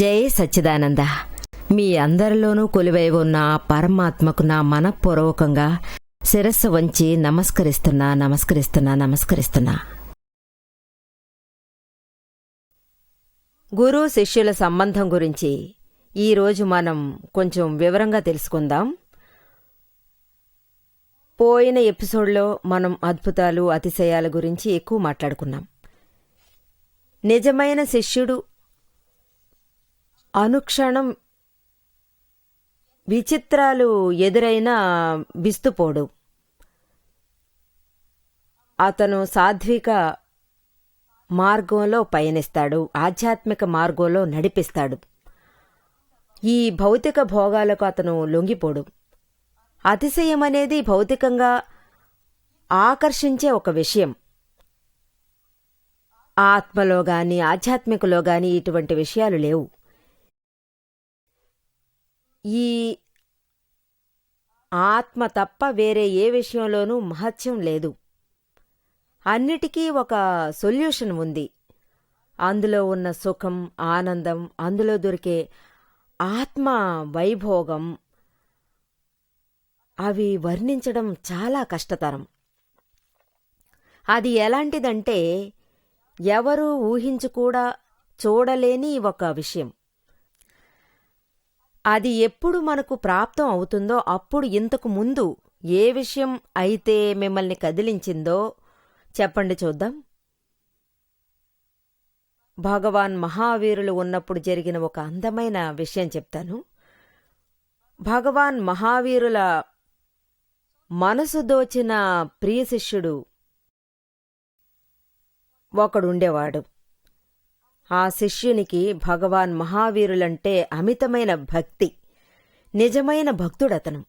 జై సచ్చిదానంద. మీ అందరిలోనూ కొలువై ఉన్న పరమాత్మకు నా మనఃపూర్వకంగా శిరస్సు వంచి నమస్కరిస్తున్నా. గురు శిష్యుల సంబంధం గురించి ఈరోజు మనం కొంచెం వివరంగా తెలుసుకుందాం. పోయిన ఎపిసోడ్లో మనం అద్భుతాలు, అతిశయాల గురించి ఎక్కువ మాట్లాడుకున్నాం. నిజమైన శిష్యుడు అనుక్షణం విచిత్రాలు ఎదురైనా విస్తుపోడు. అతను సాత్విక మార్గంలో పయనిస్తాడు, ఆధ్యాత్మిక మార్గంలో నడిపిస్తాడు. ఈ భౌతిక భోగాలకు అతను లొంగిపోడు. అతిశయమనేది భౌతికంగా ఆకర్షించే ఒక విషయం. ఆత్మలో గాని ఆధ్యాత్మికలో గాని ఇటువంటి విషయాలు లేవు. ఈ ఆత్మ తప్ప వేరే ఏ విషయంలోనూ మహత్యం లేదు. అన్నిటికీ ఒక సొల్యూషన్ ఉంది. అందులో ఉన్న సుఖం, ఆనందం, అందులో దొరికే ఆత్మ వైభోగం, అవి వర్ణించడం చాలా కష్టతరం. అది ఎలాంటిదంటే ఎవరూ ఊహించుకూడా చూడలేని ఒక విషయం. అది ఎప్పుడు మనకు ప్రాప్తం అవుతుందో అప్పుడు ఇంతకు ముందు ఏ విషయం అయితే మిమ్మల్ని కదిలించిందో చెప్పండి చూద్దాం. భగవాన్ మహావీరులు ఉన్నప్పుడు జరిగిన ఒక అందమైన విషయం చెప్తాను. భగవాన్ మహావీరుల మనసు దోచిన ప్రియ శిష్యుడు ఒకడుండేవాడు. ఆ శిష్యునికి భగవాన్ మహావీరులంటే అమితమైన భక్తి. నిజమైన భక్తుడతను.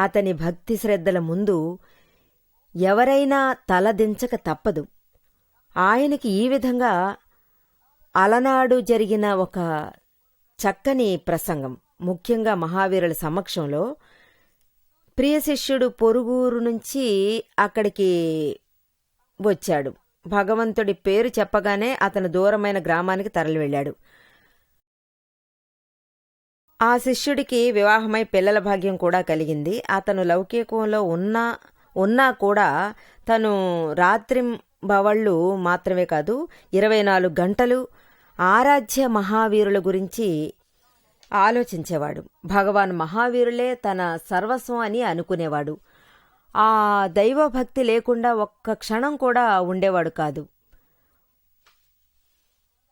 అతని భక్తి శ్రద్ధల ముందు ఎవరైనా తలదించక తప్పదు. ఆయనకి ఈ విధంగా అలనాడు జరిగిన ఒక చక్కని ప్రసంగం, ముఖ్యంగా మహావీరుల సమక్షంలో ప్రియ శిష్యుడు పొరుగురు నుంచి అక్కడికి వచ్చాడు. భగవంతుడి పేరు చెప్పగానే అతను దూరమైన గ్రామానికి తరలి వెళ్ళాడు. ఆ శిష్యుడికి వివాహమై పిల్లల భాగ్యం కూడా కలిగింది. అతను లౌకికంలో ఉన్నా కూడా తను రాత్రింబవళ్ళు మాత్రమే కాదు 24 గంటలు ఆరాధ్య మహావీరుల గురించి ఆలోచించేవాడు. భగవాన్ మహావీరులే తన సర్వస్వం అని అనుకునేవాడు. ఆ దైవభక్తి లేకుండా ఒక్క క్షణం కూడా ఉండేవాడు కాదు.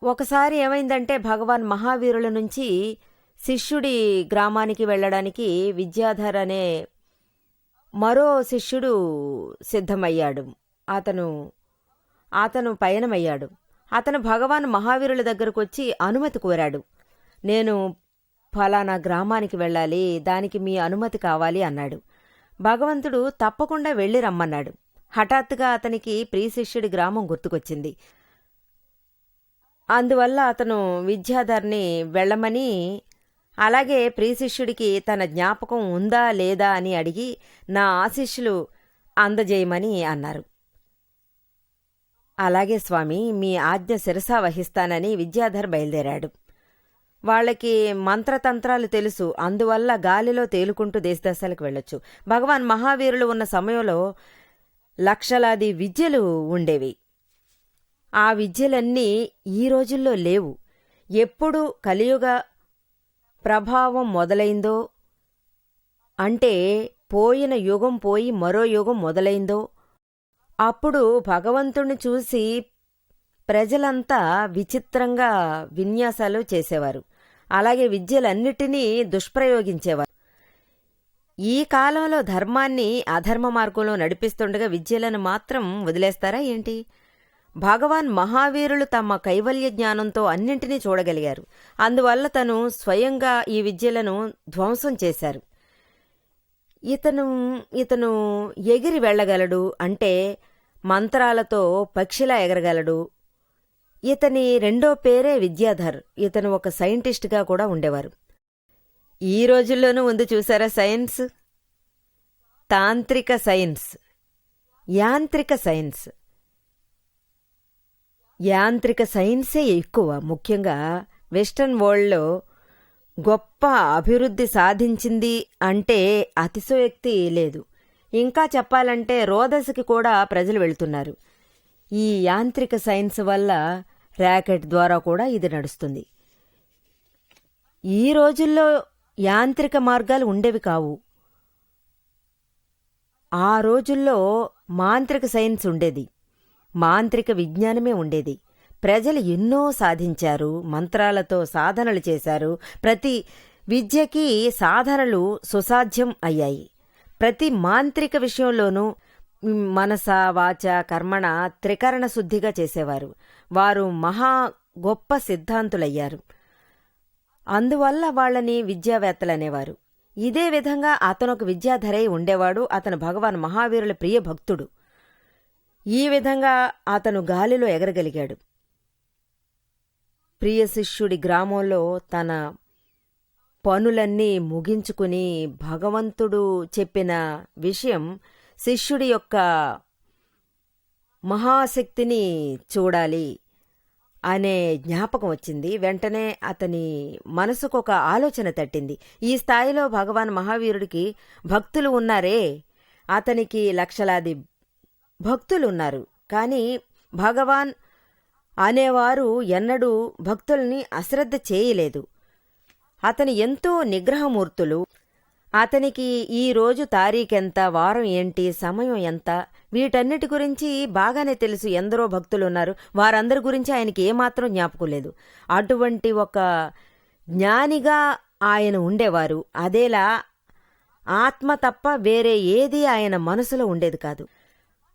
ఒకసారి ఏమైందంటే భగవాన్ మహావీరుల నుంచి శిష్యుడి గ్రామానికి వెళ్ళడానికి విద్యాధర్ అనే మరో శిష్యుడు సిద్ధమయ్యాడు. అతను పయనమయ్యాడు. అతను భగవాన్ మహావీరుల దగ్గరకు వచ్చి అనుమతి కోరాడు. నేను ఫలానా గ్రామానికి వెళ్ళాలి, దానికి మీ అనుమతి కావాలి అన్నాడు. భగవంతుడు తప్పకుండా వెళ్ళి రమ్మన్నాడు. హఠాత్తుగా అతనికి ప్రియ శిష్యుడి గ్రామం గుర్తుకొచ్చింది. అందువల్ల అతను విద్యాధర్ని వెళ్ళమని, అలాగే ప్రియ శిష్యుడికి తన జ్ఞాపకం ఉందా లేదా అని అడిగి నా ఆశీస్సులు అందజేయమని అన్నారు. అలాగే స్వామి, మీ ఆజ్ఞ శిరసా వహిస్తానని విద్యాధర్ బయలుదేరాడు. వాళ్ళకి మంత్రతంత్రాలు తెలుసు. అందువల్ల గాలిలో తేలుకుంటూ దేశదశాలకు వెళ్ళొచ్చు. భగవాన్ మహావీరులు ఉన్న సమయంలో లక్షలాది విద్యలు ఉండేవి. ఆ విద్యలన్నీ ఈ రోజుల్లో లేవు. ఎప్పుడు కలియుగ ప్రభావం మొదలైందో, అంటే పోయిన యుగం పోయి మరో యుగం మొదలైందో అప్పుడు భగవంతుణ్ణి చూసి ప్రజలంతా విచిత్రంగా విన్యాసాలు చేసేవారు. అలాగే విద్యలన్నిటినీ దుష్ప్రయోగించేవారు. ఈ కాలంలో ధర్మాన్ని అధర్మ మార్గంలో నడిపిస్తుండగా విద్యలను మాత్రం వదిలేస్తారా ఏంటి? భగవాన్ మహావీరులు తమ కైవల్య జ్ఞానంతో అన్నింటినీ చూడగలిగారు. అందువల్ల తను స్వయంగా ఈ విద్యలను ధ్వంసం చేశారు. ఇతను ఎగిరి వెళ్ళగలడు, అంటే మంత్రాలతో పక్షిలా ఎగరగలడు. ఇతని రెండో పేరే విద్యాధర్. ఇతను ఒక సైంటిస్ట్గా కూడా ఉండేవారు. ఈ రోజుల్లోనూ ఉంది చూసారా సైన్స్, తాంత్రిక సైన్స్, యాంత్రిక సైన్స్. యాంత్రిక సైన్సే ఎక్కువ, ముఖ్యంగా వెస్టర్న్ వరల్డ్లో గొప్ప అభివృద్ధి సాధించింది అంటే అతిశయోక్తి లేదు. ఇంకా చెప్పాలంటే రోదసికి కూడా ప్రజలు వెళుతున్నారు. ఈ యాంత్రిక సైన్స్ వల్ల ర్యాకెట్ ద్వారా కూడా ఇది నడుస్తుంది. ఈ రోజుల్లో యాంత్రిక మార్గాలు ఉండేవి కావు. ఆ రోజుల్లో మాంత్రిక సైన్స్ ఉండేది, మాంత్రిక విజ్ఞానమే ఉండేది. ప్రజలు ఎన్నో సాధించారు, మంత్రాలతో సాధనలు చేశారు. ప్రతి విద్యకి సాధనలు సుసాధ్యం అయ్యాయి. ప్రతి మాంత్రిక విషయంలోనూ మనస వాచ కర్మణ త్రికరణ శుద్ధిగా చేసేవారు. వారు మహా గొప్ప సిద్ధాంతులయ్యారు. అందువల్ల వాళ్ళని విద్యావేత్తలనేవారు. ఇదే విధంగా అతనొక విద్యాధరై ఉండేవాడు. అతను భగవాన్ మహావీరుల ప్రియ భక్తుడు. ఈ విధంగా అతను గాలిలో ఎగరగలిగాడు. ప్రియ శిష్యుడి గ్రామంలో తన పనులన్నీ ముగించుకుని భగవంతుడు చెప్పిన విషయం, శిష్యుడి యొక్క మహాశక్తిని చూడాలి అనే జ్ఞాపకం వచ్చింది. వెంటనే అతని మనసుకొక ఆలోచన తట్టింది. ఈ స్థాయిలో భగవాన్ మహావీరుడికి భక్తులు ఉన్నారే, అతనికి లక్షలాది భక్తులున్నారు. కానీ భగవాన్ అనేవారు ఎన్నడూ భక్తుల్ని అశ్రద్ధ చేయలేదు. అతని ఎంతో నిగ్రహమూర్తులు. అతనికి ఈ రోజు తారీఖెంత, వారం ఏంటి, సమయం ఎంత, వీటన్నిటి గురించి బాగానే తెలుసు. ఎందరో భక్తులున్నారు, వారందరి గురించి ఆయనకి ఏమాత్రం జ్ఞాపకం లేదు. అటువంటి ఒక జ్ఞానిగా ఆయన ఉండేవారు. అదేలా ఆత్మ తప్ప వేరే ఏది ఆయన మనసులో ఉండేది కాదు.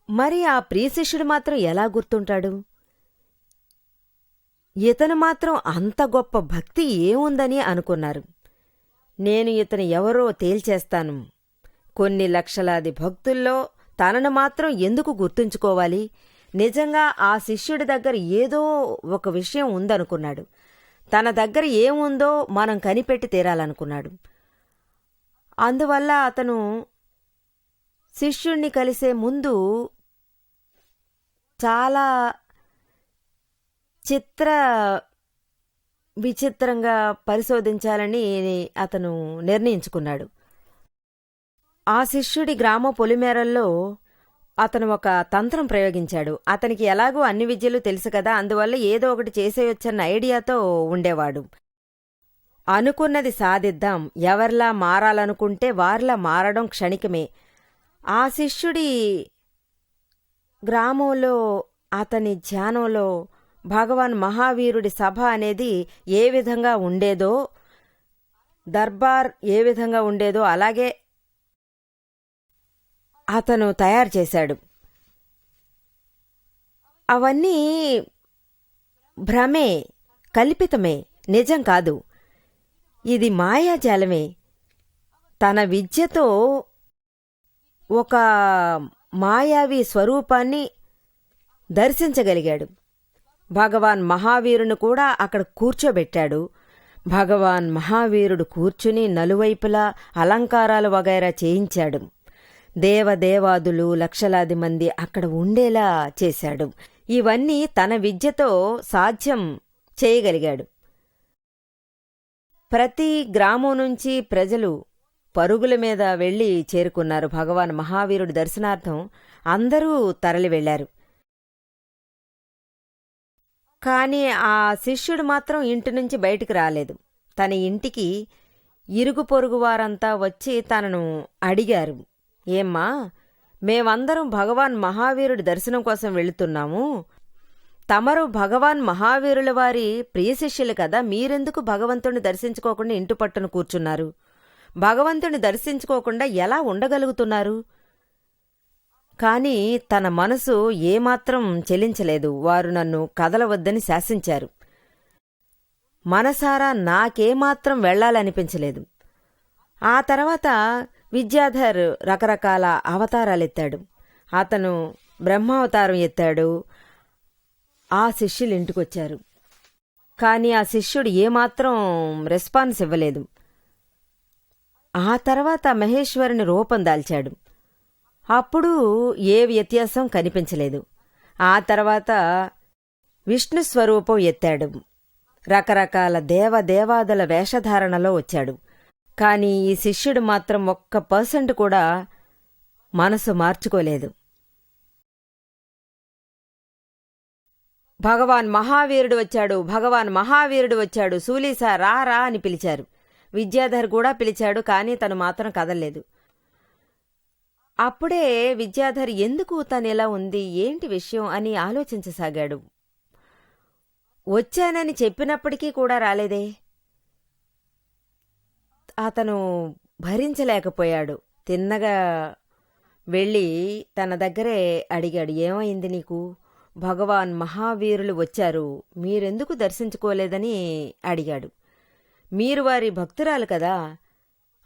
మరి ఆ ప్రియశిష్యుడు మాత్రం ఎలా గుర్తుంటాడు? ఇతను మాత్రం అంత గొప్ప భక్తి ఏముందని అనుకున్నారు. నేను ఇతను ఎవరో తేల్చేస్తాను. కొన్ని లక్షలాది భక్తుల్లో తనను మాత్రం ఎందుకు గుర్తుంచుకోవాలి? నిజంగా ఆ శిష్యుడి దగ్గర ఏదో ఒక విషయం ఉందనుకున్నాడు. తన దగ్గర ఏముందో మనం కనిపెట్టి తీరాలనుకున్నాడు. అందువల్ల అతను శిష్యుణ్ణి కలిసే ముందు చాలా విచిత్రంగా పరిశోధించాలని అతను నిర్ణయించుకున్నాడు. ఆ శిష్యుడి గ్రామ పొలిమేరల్లో అతను ఒక తంత్రం ప్రయోగించాడు. అతనికి ఎలాగూ అన్ని విద్యలు తెలుసు కదా, అందువల్ల ఏదో ఒకటి చేసేయొచ్చన్న ఐడియాతో ఉండేవాడు. అనుకున్నది సాధిద్దాం, ఎవరిలా మారాలనుకుంటే వారిలా మారడం క్షణికమే. ఆ శిష్యుడి గ్రామంలో అతని ధ్యానంలో భగవాన్ మహావీరుడి సభ అనేది ఏ విధంగా ఉండేదో, దర్బార్ ఏ విధంగా ఉండేదో అలాగే అతను తయారు చేశాడు. అవన్నీ భ్రమే, కల్పితమే, నిజం కాదు. ఇది మాయాజాలమే. తన విద్యతో ఒక మాయావి స్వరూపాన్ని దర్శించగలిగాడు. భగవాన్ మహావీరుని కూడా అక్కడ కూర్చోబెట్టాడు. భగవాన్ మహావీరుడు కూర్చుని నలువైపులా అలంకారాలు వగైరా చేయించాడు. దేవదేవాదులు లక్షలాది మంది అక్కడ ఉండేలా చేశాడు. ఇవన్నీ తన విద్యతో సాధ్యం చేయగలిగాడు. ప్రతి గ్రామం నుంచి ప్రజలు పరుగుల మీద వెళ్లి చేరుకున్నారు. భగవాన్ మహావీరుడి దర్శనార్థం అందరూ తరలి వెళ్లారు. కాని ఆ శిష్యుడు మాత్రం ఇంటి నుంచి బయటికి రాలేదు. తన ఇంటికి ఇరుగు పొరుగు వారంతా వచ్చి తనను అడిగారు, ఏమ్మా, మేమందరం భగవాన్ మహావీరుడి దర్శనం కోసం వెళుతున్నాము. తమరు భగవాన్ మహావీరుల వారి ప్రియశిష్యులు కదా, మీరెందుకు భగవంతుని దర్శించుకోకుండా ఇంటి పట్టున కూర్చున్నారు? భగవంతుని దర్శించుకోకుండా ఎలా ఉండగలుగుతున్నారు? కాని తన మనసు ఏమాత్రం చెలించలేదు. వారు నన్ను కదలవద్దని శాసించారు. మనసారా నాకేమాత్రం వెళ్లాలనిపించలేదు. ఆ తర్వాత విద్యాధర్ రకరకాల అవతారాలెత్తాడు. అతను బ్రహ్మావతారం ఎత్తాడు. ఆ శిష్యులు ఇంటికొచ్చారు. కాని ఆ శిష్యుడు ఏమాత్రం రెస్పాన్స్ ఇవ్వలేదు. ఆ తర్వాత మహేశ్వరుని రూపం దాల్చాడు. అప్పుడు ఏ వ్యత్యాసం కనిపించలేదు. ఆ తర్వాత విష్ణు స్వరూపం ఎత్తాడు. రకరకాల దేవదేవాదుల వేషధారణలో వచ్చాడు. కాని ఈ శిష్యుడు మాత్రం 1% కూడా మనసు మార్చుకోలేదు. భగవాన్ మహావీరుడు వచ్చాడు, భగవాన్ మహావీరుడు వచ్చాడు, సూలీసా రా రా అని పిలిచారు. విద్యాధర్ కూడా పిలిచాడు, కానీ తను మాత్రం కదల్లేదు. అప్పుడే విద్యాధర్ ఎందుకు తనెలా ఉంది, ఏంటి విషయం అని ఆలోచించసాగాడు. వచ్చానని చెప్పినప్పటికీ కూడా రాలేదే. అతను భరించలేకపోయాడు. తిన్నగా వెళ్ళి తన దగ్గరే అడిగాడు, ఏమైంది నీకు? భగవాన్ మహావీరులు వచ్చారు, మీరెందుకు దర్శించుకోలేదని అడిగాడు. మీరు వారి భక్తురాలు కదా.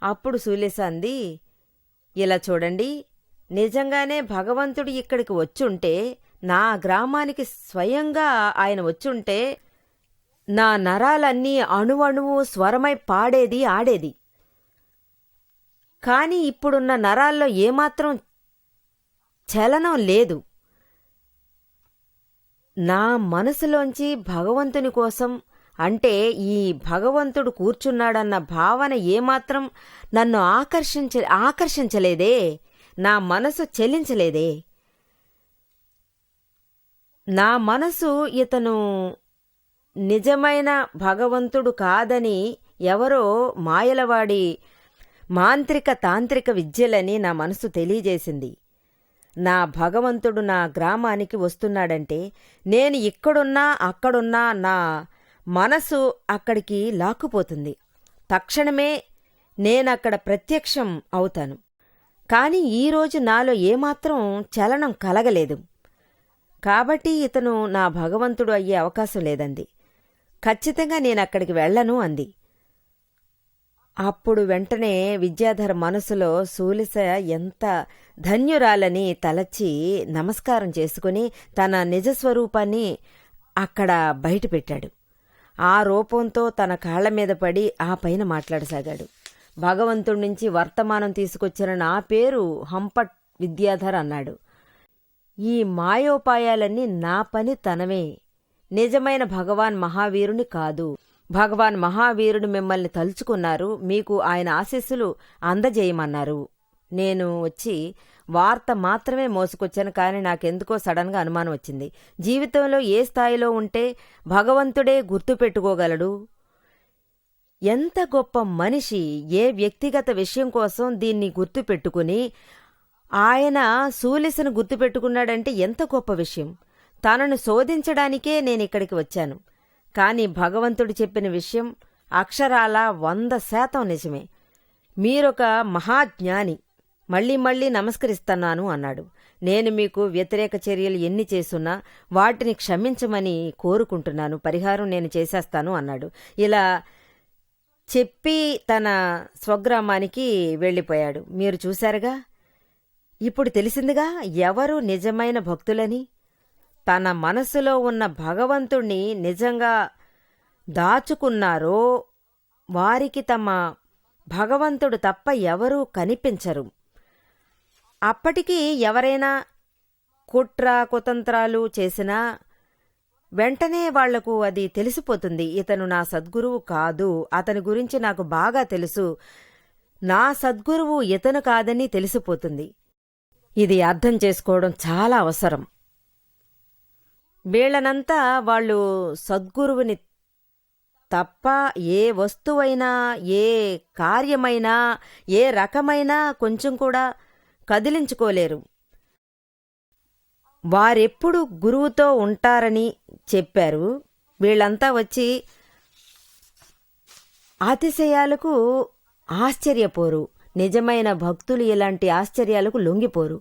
అప్పుడు సూలీస అంది, ఇలా చూడండి, నిజంగానే భగవంతుడు ఇక్కడికి వచ్చుంటే, నా గ్రామానికి స్వయంగా ఆయన వచ్చుంటే, నా నరాలన్నీ అణువణువు స్వరమై పాడేది ఆడేది. కాని ఇప్పుడున్న నరాల్లో ఏమాత్రం చలనం లేదు. నా మనసులోంచి భగవంతుని కోసం, అంటే ఈ భగవంతుడు కూర్చున్నాడన్న భావన ఏమాత్రం నన్ను ఆకర్షించలేదే, నా మనసు చెలించలేదే. నా మనసు ఇతను నిజమైన భగవంతుడు కాదని, ఎవరో మాయలవాడి మాంత్రిక తాంత్రిక విద్యలని నా మనసు తెలియజేసింది. నా భగవంతుడు నా గ్రామానికి వస్తున్నాడంటే, నేను ఇక్కడున్నా అక్కడున్నా నా మనసు అక్కడికి లాక్కుపోతుంది. తక్షణమే నేనక్కడ ప్రత్యక్షం అవుతాను. కాని ఈరోజు నాలో ఏమాత్రం చలనం కలగలేదు. కాబట్టి ఇతను నా భగవంతుడు అయ్యే అవకాశం లేదంది. ఖచ్చితంగా నేనక్కడికి వెళ్లను అంది. అప్పుడు వెంటనే విద్యాధర్ మనసులో సూలిస ఎంత ధన్యురాలని తలచి నమస్కారం చేసుకుని తన నిజస్వరూపాన్ని అక్కడ బయటపెట్టాడు. ఆ రూపంతో తన కాళ్ల మీద పడి ఆ పైన మాట్లాడసాగాడు. భగవంతుడి నుంచి వర్తమానం తీసుకొచ్చిన నా పేరు హంపట్ విద్యాధర్ అన్నాడు. ఈ మాయోపాయాలన్నీ నా పని తనవే, నిజమైన భగవాన్ మహావీరుని కాదు. భగవాన్ మహావీరుడు మిమ్మల్ని తలుచుకున్నారు, మీకు ఆయన ఆశీస్సులు అందజేయమన్నారు. నేను వచ్చి వార్త మాత్రమే మోసుకొచ్చాను. కానీ నాకెందుకో సడన్గా అనుమానం వచ్చింది. జీవితంలో ఏ స్థాయిలో ఉంటే భగవంతుడే గుర్తుపెట్టుకోగలడు? ఎంత గొప్ప మనిషి ఏ వ్యక్తిగత విషయం కోసం దీన్ని గుర్తుపెట్టుకుని ఆయన సూలిసను గుర్తుపెట్టుకున్నాడంటే ఎంత గొప్ప విషయం. తనను శోధించడానికే నేనిక్కడికి వచ్చాను. కాని భగవంతుడు చెప్పిన విషయం అక్షరాల 100% నిజమే. మీరొక మహాజ్ఞాని, మళ్లీ మళ్లీ నమస్కరిస్తున్నాను అన్నాడు. నేను మీకు వ్యతిరేక చర్యలు ఎన్ని చేసున్నా వాటిని క్షమించమని కోరుకుంటున్నాను. పరిహారం నేను చేసేస్తాను అన్నాడు. ఇలా చెప్పి తన స్వగ్రామానికి వెళ్ళిపోయాడు. మీరు చూశారుగా, ఇప్పుడు తెలిసిందిగా ఎవరు నిజమైన భక్తులని. తన మనసులో ఉన్న భగవంతుణ్ణి నిజంగా దాచుకున్నారో వారికి తమ భగవంతుడు తప్ప ఎవరూ కనిపించరు. అప్పటికీ ఎవరైనా కుట్ర కుతంత్రాలు చేసినా వెంటనే వాళ్లకు అది తెలిసిపోతుంది. ఇతను నా సద్గురువు కాదు, అతని గురించి నాకు బాగా తెలుసు, నా సద్గురువు ఇతను కాదని తెలిసిపోతుంది. ఇది అర్థం చేసుకోవడం చాలా అవసరం. వీళ్లనంతా వాళ్ళు సద్గురువుని తప్ప ఏ వస్తువైనా, ఏ కార్యమైనా, ఏ రకమైనా కొంచెం కూడా కదిలించుకోలేరు. వారెప్పుడు గురువుతో ఉంటారని చెప్పారు. వీళ్లంతా వచ్చి అతిశయాలకు ఆశ్చర్యపోరు. నిజమైన భక్తులు ఇలాంటి ఆశ్చర్యాలకు లొంగిపోరు.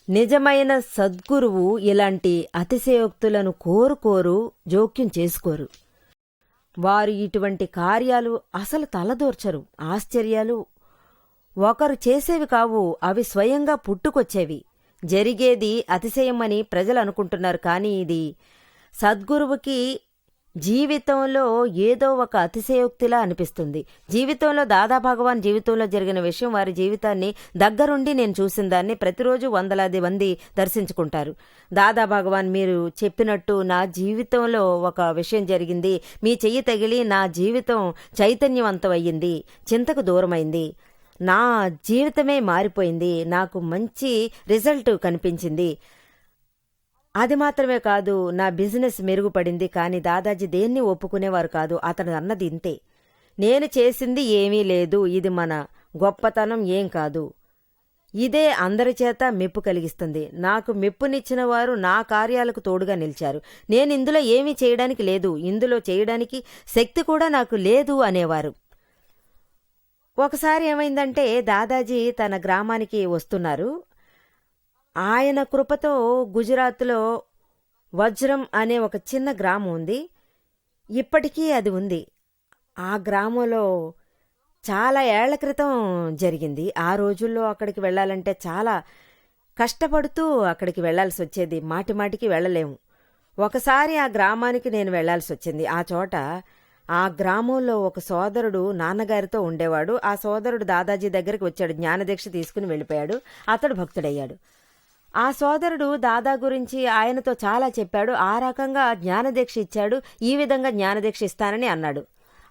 నిజమైన సద్గురువు ఇలాంటి అతిశయోక్తులను కోరుకోరు, జోక్యం చేసుకోరు. వారు ఇటువంటి కార్యాలు అసలు తలదూర్చరు. ఆశ్చర్యాలు ఒకరు చేసేవి కావు, అవి స్వయంగా పుట్టుకొచ్చేవి. జరిగేది అతిశయమని ప్రజలు అనుకుంటున్నారు. కానీ ఇది సద్గురువుకి జీవితంలో ఏదో ఒక అతిశయోక్తిలా అనిపిస్తుంది. జీవితంలో దాదా భగవాన్ జీవితంలో జరిగిన విషయం వారి జీవితాన్ని దగ్గరుండి నేను చూసిన దాన్ని ప్రతిరోజు వందలాది మంది దర్శించుకుంటారు. దాదా భగవాన్ మీరు చెప్పినట్టు నా జీవితంలో ఒక విషయం జరిగింది, మీ చెయ్యి తగిలి నా జీవితం చైతన్యవంతం అయ్యింది, చింతకు దూరమైంది, నా జీవితమే మారిపోయింది, నాకు మంచి రిజల్ట్ కనిపించింది. అది మాత్రమే కాదు, నా బిజినెస్ మెరుగుపడింది. కానీ దాదాజీ దేన్ని ఒప్పుకునేవారు కాదు. అతను అన్నది ఇంతే, నేను చేసింది ఏమీ లేదు, ఇది మన గొప్పతనం ఏం కాదు, ఇదే అందరి చేత మెప్పు కలిగిస్తుంది, నాకు మెప్పునిచ్చిన వారు నా కార్యాలకు తోడుగా నిలిచారు, నేను ఇందులో ఏమీ చేయడానికి లేదు, ఇందులో చేయడానికి శక్తి కూడా నాకు లేదు అనేవారు. ఒకసారి ఏమైందంటే దాదాజీ తన గ్రామానికి వస్తున్నారు. ఆయన కృపతో గుజరాత్లో వజ్రం అనే ఒక చిన్న గ్రామం ఉంది. ఇప్పటికీ అది ఉంది. ఆ గ్రామంలో చాలా ఏళ్ల క్రితం జరిగింది. ఆ రోజుల్లో అక్కడికి వెళ్ళాలంటే చాలా కష్టపడుతూ అక్కడికి వెళ్లాల్సి వచ్చేది. మాటిమాటికి వెళ్ళలేము. ఒకసారి ఆ గ్రామానికి నేను వెళ్లాల్సి వచ్చింది. ఆ చోట ఆ గ్రామంలో ఒక సోదరుడు నాన్నగారితో ఉండేవాడు. ఆ సోదరుడు దాదాజీ దగ్గరికి వచ్చాడు, జ్ఞానదీక్ష తీసుకుని వెళ్ళిపోయాడు. అతడు భక్తుడయ్యాడు. ఆ సోదరుడు దాదా గురించి ఆయనతో చాలా చెప్పాడు. ఆ రకంగా జ్ఞానదీక్ష ఇచ్చాడు, ఈ విధంగా జ్ఞానదీక్ష ఇస్తానని అన్నాడు.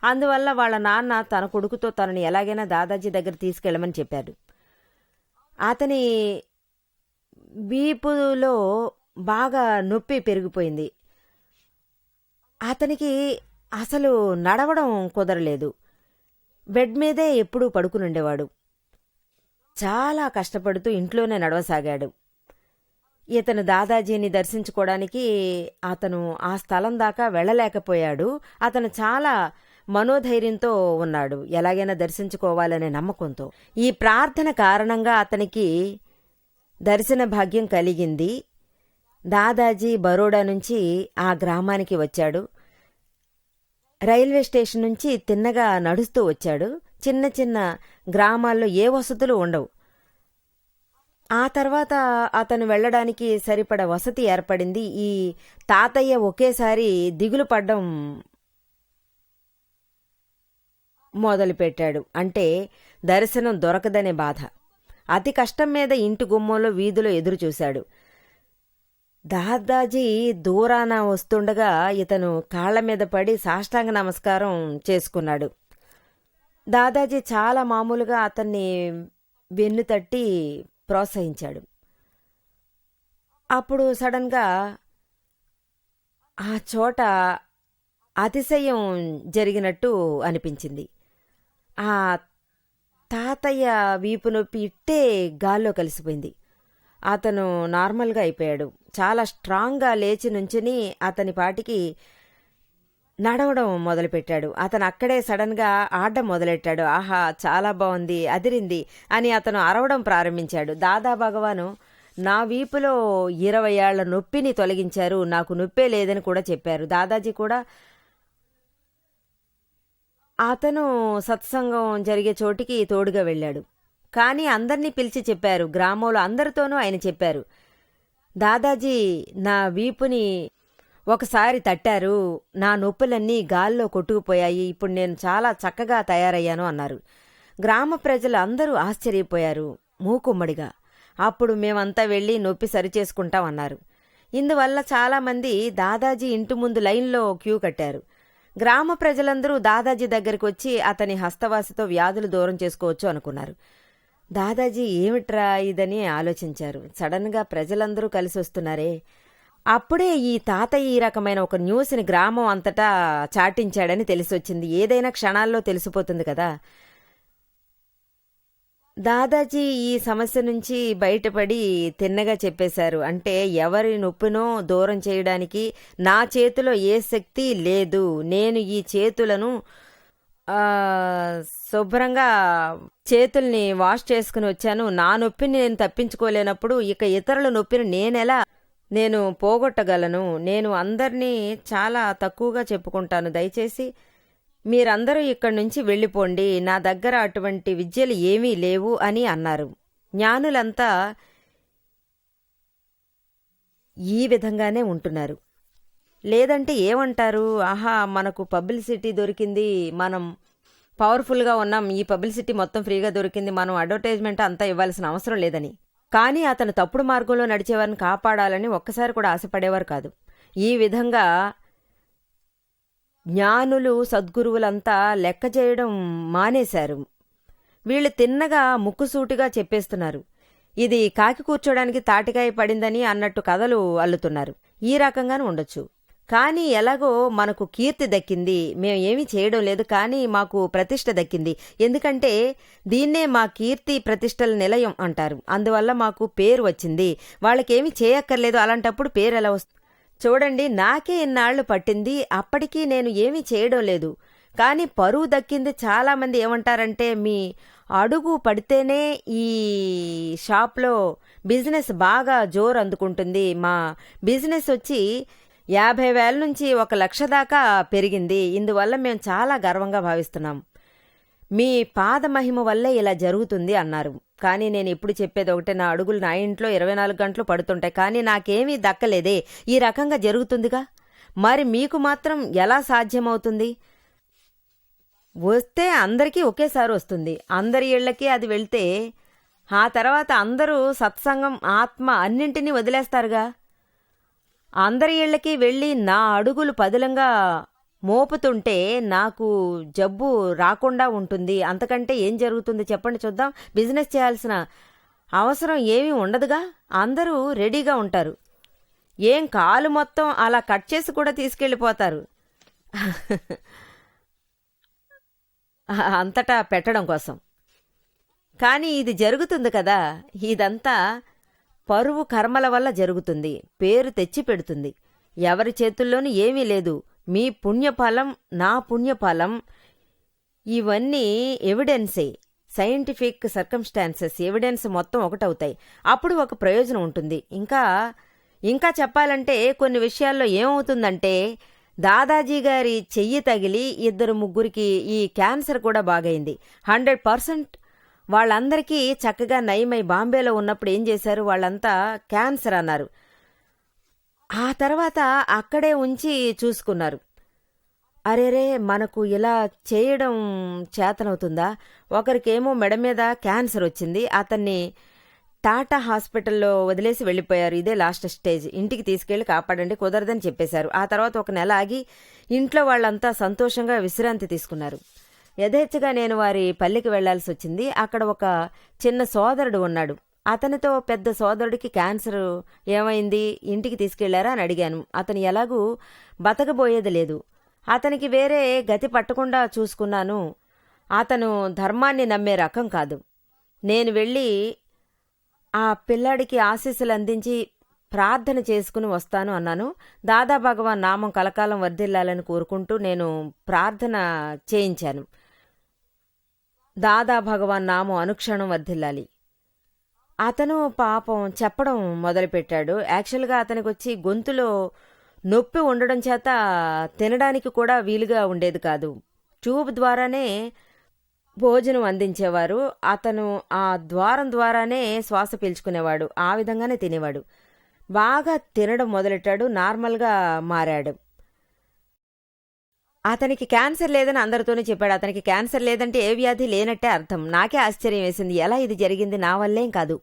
అందువల్ల వాళ్ళ నాన్న తన కొడుకుతో తనని ఎలాగైనా దాదాజీ దగ్గర తీసుకెళ్లమని చెప్పాడు. అతని వీపులో బాగా నొప్పి పెరిగిపోయింది. అతనికి అసలు నడవడం కుదరలేదు. బెడ్ మీదే ఎప్పుడూ పడుకునుండేవాడు. చాలా కష్టపడుతూ ఇంట్లోనే నడవసాగాడు. ఇతను దాదాజీని దర్శించుకోవడానికి అతను ఆ స్థలం దాకా వెళ్ళలేకపోయాడు. అతను చాలా మనోధైర్యంతో ఉన్నాడు, ఎలాగైనా దర్శించుకోవాలనే నమ్మకంతో. ఈ ప్రార్థన కారణంగా అతనికి దర్శన భాగ్యం కలిగింది. దాదాజీ బరోడా నుంచి ఆ గ్రామానికి వచ్చాడు. రైల్వే స్టేషన్ నుంచి తిన్నగా నడుస్తూ వచ్చాడు. చిన్న చిన్న గ్రామాల్లో ఏ వసతులు ఉండవు. ఆ తర్వాత అతను వెళ్ళడానికి సరిపడ వసతి ఏర్పడింది. ఈ తాతయ్య ఒకేసారి దిగులు పడ్డం మొదలుపెట్టాడు. అంటే దర్శనం దొరకదనే బాధ. అతి కష్టం మీద ఇంటి గుమ్మంలో వీధిలో ఎదురుచూశాడు. దాదాజీ దూరాన వస్తుండగా ఇతను కాళ్ల మీద పడి సాష్టాంగ నమస్కారం చేసుకున్నాడు. దాదాజీ చాలా మామూలుగా అతన్ని వెన్ను తట్టి ప్రోత్సహించాడు. అప్పుడు సడన్గా ఆ చోట అతిశయం జరిగినట్టు అనిపించింది. ఆ తాతయ్య వీపు నొప్పి ఇట్టే గాల్లో కలిసిపోయింది. అతను నార్మల్గా అయిపోయాడు. చాలా స్ట్రాంగ్గా లేచి నుంచుని అతని పాటికి నడవడం మొదలుపెట్టాడు. అతను అక్కడే సడన్గా ఆడడం మొదలెట్టాడు. ఆహా, చాలా బాగుంది, అదిరింది అని అతను అరవడం ప్రారంభించాడు. దాదా భగవాను నా వీపులో 20 ఏళ్ల నొప్పిని తొలగించారు, నాకు నొప్పే లేదని కూడా చెప్పారు. దాదాజీ కూడా అతను సత్సంగం జరిగే చోటికి తోడుగా వెళ్ళాడు. కానీ అందర్నీ పిలిచి చెప్పారు, గ్రామంలో అందరితోనూ ఆయన చెప్పారు, దాదాజీ నా వీపుని ఒకసారి తట్టారు, నా నొప్పులన్నీ గాల్లో కొట్టుకుపోయాయి, ఇప్పుడు నేను చాలా చక్కగా తయారయ్యాను అన్నారు. గ్రామ ప్రజలు అందరూ ఆశ్చర్యపోయారు మూకుమ్మడిగా. అప్పుడు మేమంతా వెళ్ళి నొప్పి సరిచేసుకుంటామన్నారు. ఇందువల్ల చాలామంది దాదాజీ ఇంటి ముందు లైన్లో క్యూ కట్టారు. గ్రామ ప్రజలందరూ దాదాజీ దగ్గరికి వచ్చి అతని హస్తవాసితో వ్యాధులు దూరం చేసుకోవచ్చు అనుకున్నారు. దాదాజీ ఏమిట్రా ఇదని ఆలోచించారు. సడన్గా ప్రజలందరూ కలిసి వస్తున్నారే. అప్పుడే ఈ తాతయ్య ఈ రకమైన ఒక న్యూస్ని గ్రామం అంతటా చాటించాడని తెలిసొచ్చింది. ఏదైనా క్షణాల్లో తెలిసిపోతుంది కదా. దాదాజీ ఈ సమస్య నుంచి బయటపడి తిన్నగా చెప్పేశారు. అంటే ఎవరి నొప్పినో దూరం చేయడానికి నా చేతిలో ఏ శక్తి లేదు. నేను ఈ చేతులను శుభ్రంగా చేతుల్ని వాష్ చేసుకుని వచ్చాను. నా నొప్పిని నేను తప్పించుకోలేనప్పుడు ఇక ఇతరుల నొప్పిని నేను పోగొట్టగలను. నేను అందరినీ చాలా తక్కువగా చెప్పుకుంటాను. దయచేసి మీరందరూ ఇక్కడి నుంచి వెళ్ళిపోండి. నా దగ్గర అటువంటి విద్యలు ఏమీ లేవు అని అన్నారు. జ్ఞానులంతా ఈ విధంగానే ఉంటున్నారు. లేదంటే ఏమంటారు, ఆహా మనకు పబ్లిసిటీ దొరికింది, మనం పవర్ఫుల్గా ఉన్నాం, ఈ పబ్లిసిటీ మొత్తం ఫ్రీగా దొరికింది, మనం అడ్వర్టైజ్మెంట్ అంతా ఇవ్వాల్సిన అవసరం లేదని. కానీ అతను తప్పుడు మార్గంలో నడిచేవారిని కాపాడాలని ఒక్కసారి కూడా ఆశపడేవారు కాదు. ఈ విధంగా జ్ఞానులు సద్గురువులంతా లెక్క చేయడం మానేశారు. వీళ్ళు తిన్నగా ముక్కుసూటిగా చెప్పేస్తున్నారు. ఇది కాకి కూర్చోడానికి తాటికాయ పడిందని అన్నట్టు కథలు అల్లుతున్నారు. ఈ రకంగానూ ఉండొచ్చు. కానీ ఎలాగో మనకు కీర్తి దక్కింది, మేము ఏమీ చేయడం లేదు, కానీ మాకు ప్రతిష్ట దక్కింది, ఎందుకంటే దీన్నే మా కీర్తి ప్రతిష్టల నిలయం అంటారు, అందువల్ల మాకు పేరు వచ్చింది, వాళ్ళకేమీ చేయక్కర్లేదు, అలాంటప్పుడు పేరు ఎలా వస్తుంది? చూడండి, నాకే ఇన్నాళ్లు పట్టింది, అప్పటికీ నేను ఏమీ చేయడం లేదు, కానీ పరువు దక్కింది. చాలామంది ఏమంటారంటే, మీ అడుగు పడితేనే ఈ షాప్లో బిజినెస్ బాగా జోరు అందుకుంటుంది, మా బిజినెస్ వచ్చి 50,000 నుంచి 1,00,000 దాకా పెరిగింది, ఇందువల్ల మేము చాలా గర్వంగా భావిస్తున్నాం, మీ పాదమహిమ వల్లే ఇలా జరుగుతుంది అన్నారు. కానీ నేను ఎప్పుడు చెప్పేది ఒకటే, నా అడుగులు నా ఇంట్లో 24 గంటలు పడుతుంటాయి, కానీ నాకేమీ దక్కలేదే, ఈ రకంగా జరుగుతుందిగా, మరి మీకు మాత్రం ఎలా సాధ్యమవుతుంది? వస్తే అందరికీ ఒకేసారి వస్తుంది, అందరి ఇళ్లకి అది వెళ్తే ఆ తర్వాత అందరూ సత్సంగం, ఆత్మ అన్నింటినీ వదిలేస్తారుగా. అందరి ఇళ్లకి వెళ్ళి నా అడుగులు పదిలంగా మోపుతుంటే నాకు జబ్బు రాకుండా ఉంటుంది, అంతకంటే ఏం జరుగుతుంది చెప్పండి చూద్దాం. బిజినెస్ చేయాల్సిన అవసరం ఏమీ ఉండదుగా, అందరూ రెడీగా ఉంటారు. ఏం కాలు మొత్తం అలా కట్ చేసి కూడా తీసుకెళ్ళిపోతారు అంతటా పెట్టడం కోసం. కానీ ఇది జరుగుతుంది కదా, ఇదంతా పరువు కర్మల వల్ల జరుగుతుంది, పేరు తెచ్చి పెడుతుంది, ఎవరి చేతుల్లోనూ ఏమీ లేదు, మీ పుణ్యఫలం, నా పుణ్యఫలం, ఇవన్నీ ఎవిడెన్సే, సైంటిఫిక్ సర్కమ్స్టాన్సెస్ ఎవిడెన్స్ మొత్తం ఒకటవుతాయి, అప్పుడు ఒక ప్రయోజనం ఉంటుంది. ఇంకా చెప్పాలంటే కొన్ని విషయాల్లో ఏమవుతుందంటే, దాదాజీ గారి చెయ్యి తగిలి 2-3కి ఈ క్యాన్సర్ కూడా బాగైంది. 100% వాళ్ళందరికీ చక్కగా నయమై బాంబేలో ఉన్నప్పుడు ఏం చేశారు, వాళ్ళంతా క్యాన్సర్ అన్నారు, ఆ తర్వాత అక్కడే ఉంచి చూసుకున్నారు. అరేరే మనకు ఇలా చేయడం చేతనవుతుందా? ఒకరికేమో మెడ మీద క్యాన్సర్ వచ్చింది, అతన్ని టాటా హాస్పిటల్లో వదిలేసి వెళ్ళిపోయారు, ఇదే లాస్ట్ స్టేజ్, ఇంటికి తీసుకెళ్లి కాపాడండి, కుదరదని చెప్పేశారు. ఆ తర్వాత 1 నెల ఆగి ఇంట్లో వాళ్ళంతా సంతోషంగా విశ్రాంతి తీసుకున్నారు. యథేచ్ఛగా నేను వారి పల్లెకి వెళ్లాల్సి వచ్చింది. అక్కడ ఒక చిన్న సోదరుడు ఉన్నాడు, అతనితో పెద్ద సోదరుడికి క్యాన్సర్ ఏమైంది, ఇంటికి తీసుకెళ్లారా అని అడిగాను. అతను ఎలాగూ బతకబోయేది లేదు, అతనికి వేరే గతి పట్టకుండా చూసుకున్నాను. అతను ధర్మాన్ని నమ్మే రకం కాదు. నేను వెళ్ళి ఆ పిల్లాడికి ఆశీస్సులు అందించి ప్రార్థన చేసుకుని వస్తాను అన్నాను. దాదా భగవాన్ నామం కలకాలం వర్ధిల్లాలని కోరుకుంటూ నేను ప్రార్థన చేయించాను. దాదా భగవాన్ నామం అనుక్షణం వర్ధిల్లాలి. అతను పాపం చెప్పడం మొదలుపెట్టాడు. యాక్చువల్గా అతనికి వచ్చి గొంతులో నొప్పి ఉండడం చేత తినడానికి కూడా వీలుగా ఉండేది కాదు, ట్యూబ్ ద్వారానే భోజనం అందించేవారు, అతను ఆ ద్వారం ద్వారానే శ్వాస పీల్చుకునేవాడు, ఆ విధంగానే తినేవాడు. బాగా తినడం మొదలెట్టాడు, నార్మల్గా మారాడు. అతనికి క్యాన్సర్ లేదని అందరితోనే చెప్పాడు. అతనికి క్యాన్సర్ లేదంటే ఏ వ్యాధి లేనట్టే అర్థం. నాకే ఆశ్చర్యం వేసింది, ఎలా ఇది జరిగింది, నా వల్లేం కాదు,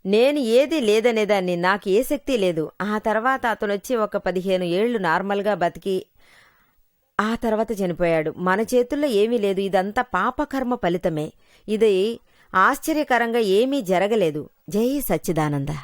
నేను ఏది లేదనేదాన్ని, నాకు ఏ శక్తి లేదు. ఆ తర్వాత అతను వచ్చి ఒక 15 ఏళ్లు నార్మల్గా బతికి ఆ తర్వాత చనిపోయాడు. మన చేతుల్లో ఏమీ లేదు, ఇదంతా పాపకర్మ ఫలితమే, ఇది ఆశ్చర్యకరంగా ఏమీ జరగలేదు. జై సచ్చిదానంద.